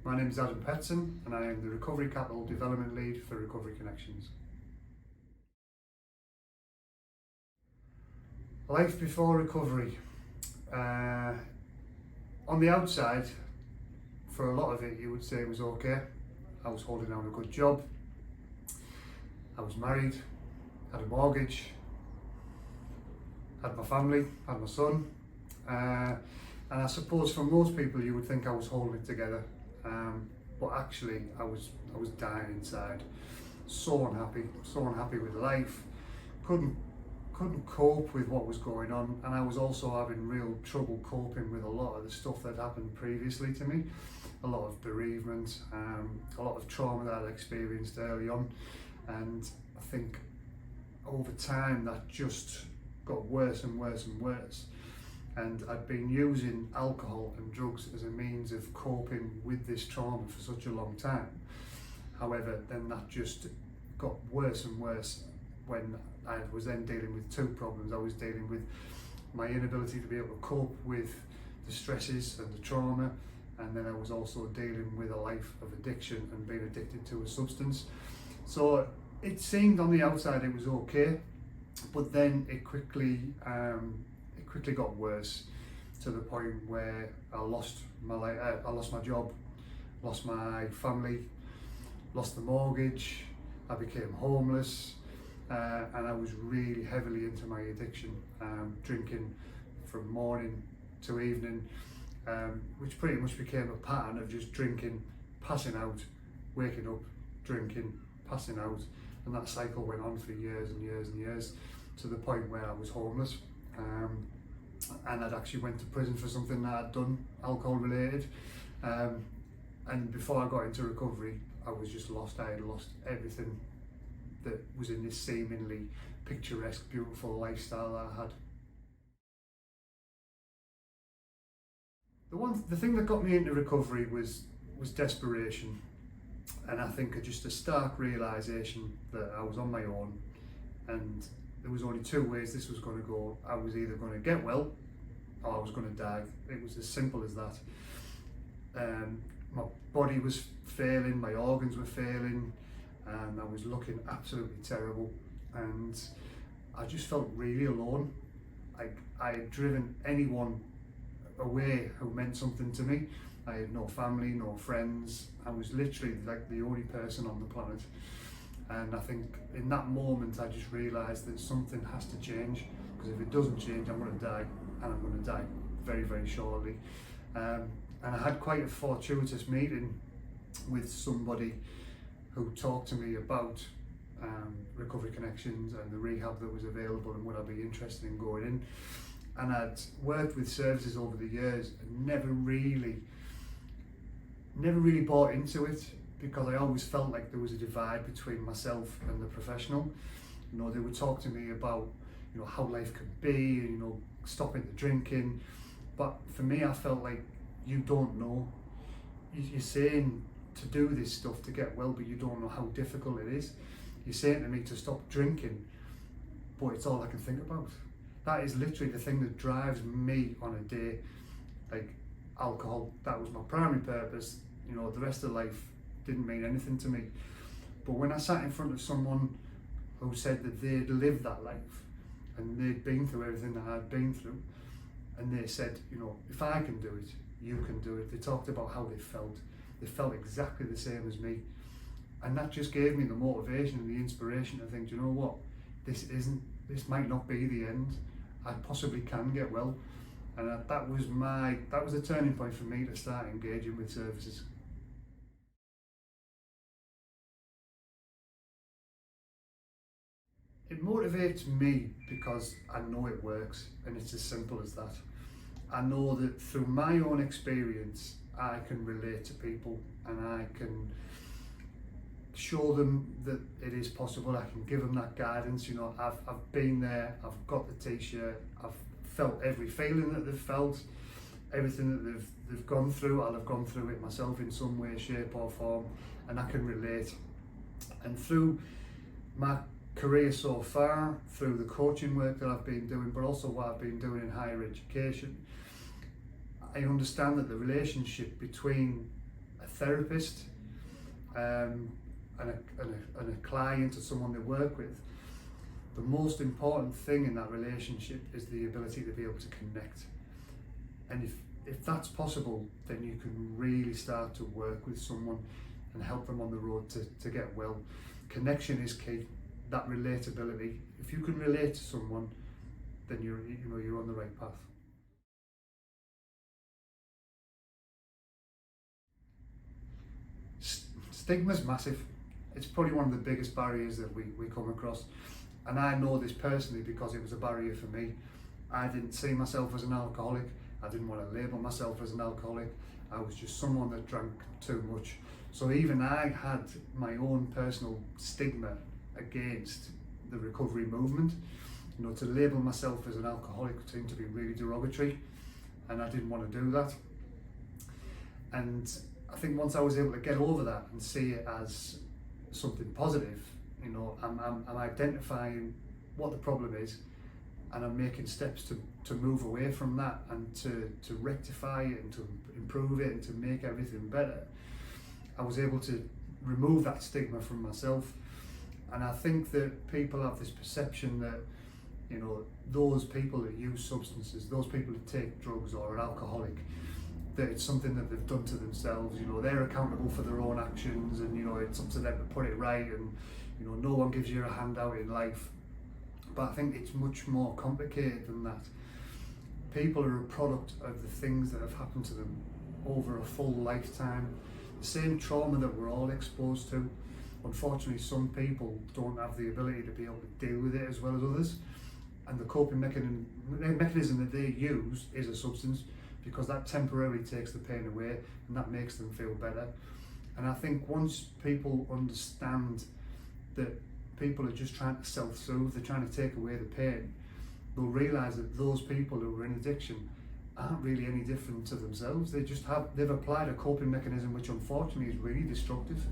My name is Adam Petson and I am the Recovery Capital Development Lead for Recovery Connections. Life before recovery. On the outside, for a lot of it, you would say it was okay. I was holding down a good job. I was married, had a mortgage, had my family, had my son. And I suppose for most people you would think I was holding it together. But actually I was dying inside. So unhappy with life. Couldn't cope with what was going on, and I was also having real trouble coping with a lot of the stuff that happened previously to me. A lot of bereavement, a lot of trauma that I'd experienced early on, and I think over time that just got worse and worse and worse. And I'd been using alcohol and drugs as a means of coping with this trauma for such a long time. However, then that just got worse and worse when I was then dealing with two problems. I was dealing with my inability to be able to cope with the stresses and the trauma, and then I was also dealing with a life of addiction and being addicted to a substance. So it seemed on the outside it was okay, but then it quickly got worse, to the point where I lost my job, lost my family, lost the mortgage, I became homeless, and I was really heavily into my addiction, drinking from morning to evening, which pretty much became a pattern of just drinking, passing out, waking up, drinking, passing out, and that cycle went on for years and years and years, to the point where I was homeless. And I'd actually went to prison for something that I'd done, alcohol related, and before I got into recovery I was just lost. I had lost everything that was in this seemingly picturesque, beautiful lifestyle that I had. The thing that got me into recovery was desperation, and I think just a stark realisation that I was on my own, and there was only two ways this was going to go. I was either going to get well or I was going to die. It was as simple as that. My body was failing, my organs were failing, and I was looking absolutely terrible, and I just felt really alone. Like I had driven anyone away who meant something to me. I had no family, no friends. I was literally like the only person on the planet. And I think in that moment I just realised that something has to change, because if it doesn't change I'm going to die, and I'm going to die very, very shortly. And I had quite a fortuitous meeting with somebody who talked to me about Recovery Connections and the rehab that was available and would I be interested in going in. And I'd worked with services over the years and never really bought into it, because I always felt like there was a divide between myself and the professional. You know, they would talk to me about, you know, how life could be, you know, stopping the drinking. But for me, I felt like, you don't know. You're saying to do this stuff to get well, but you don't know how difficult it is. You're saying to me to stop drinking, but it's all I can think about. That is literally the thing that drives me on a day. Like alcohol, that was my primary purpose. You know, the rest of life didn't mean anything to me. But when I sat in front of someone who said that they'd lived that life and they'd been through everything that I'd been through, and they said, you know, if I can do it, you can do it. They talked about how they felt. They felt exactly the same as me. And that just gave me the motivation and the inspiration to think, you know what, this might not be the end. I possibly can get well. And that was a turning point for me to start engaging with services. It motivates me because I know it works, and it's as simple as that. I know that through my own experience I can relate to people, and I can show them that it is possible. I can give them that guidance. You know, I've been there, I've got the t-shirt, I've felt every feeling that they've felt, everything that they've gone through. I'll have gone through it myself in some way, shape or form, and I can relate. And through my career so far, through the coaching work that I've been doing, but also what I've been doing in higher education, I understand that the relationship between a therapist and a client or someone they work with, the most important thing in that relationship is the ability to be able to connect. And if that's possible, then you can really start to work with someone and help them on the road to get well. Connection is key, that relatability. If you can relate to someone, then you're on the right path. Stigma's massive. It's probably one of the biggest barriers that we come across. And I know this personally because it was a barrier for me. I didn't see myself as an alcoholic. I didn't want to label myself as an alcoholic. I was just someone that drank too much. So even I had my own personal stigma against the recovery movement. You know, to label myself as an alcoholic seemed to be really derogatory, and I didn't want to do that. And I think once I was able to get over that and see it as something positive, you know, I'm identifying what the problem is, and I'm making steps to move away from that and to rectify it and to improve it and to make everything better. I was able to remove that stigma from myself. And I think that people have this perception that, you know, those people that use substances, those people that take drugs or are alcoholic, that it's something that they've done to themselves. You know, they're accountable for their own actions, and, you know, it's up to them to put it right, and, you know, no one gives you a handout in life. But I think it's much more complicated than that. People are a product of the things that have happened to them over a full lifetime. The same trauma that we're all exposed to. Unfortunately, some people don't have the ability to be able to deal with it as well as others. And the coping mechanism that they use is a substance, because that temporarily takes the pain away and that makes them feel better. And I think once people understand that people are just trying to self-soothe, they're trying to take away the pain, they'll realise that those people who are in addiction aren't really any different to themselves. They've applied a coping mechanism which unfortunately is really destructive.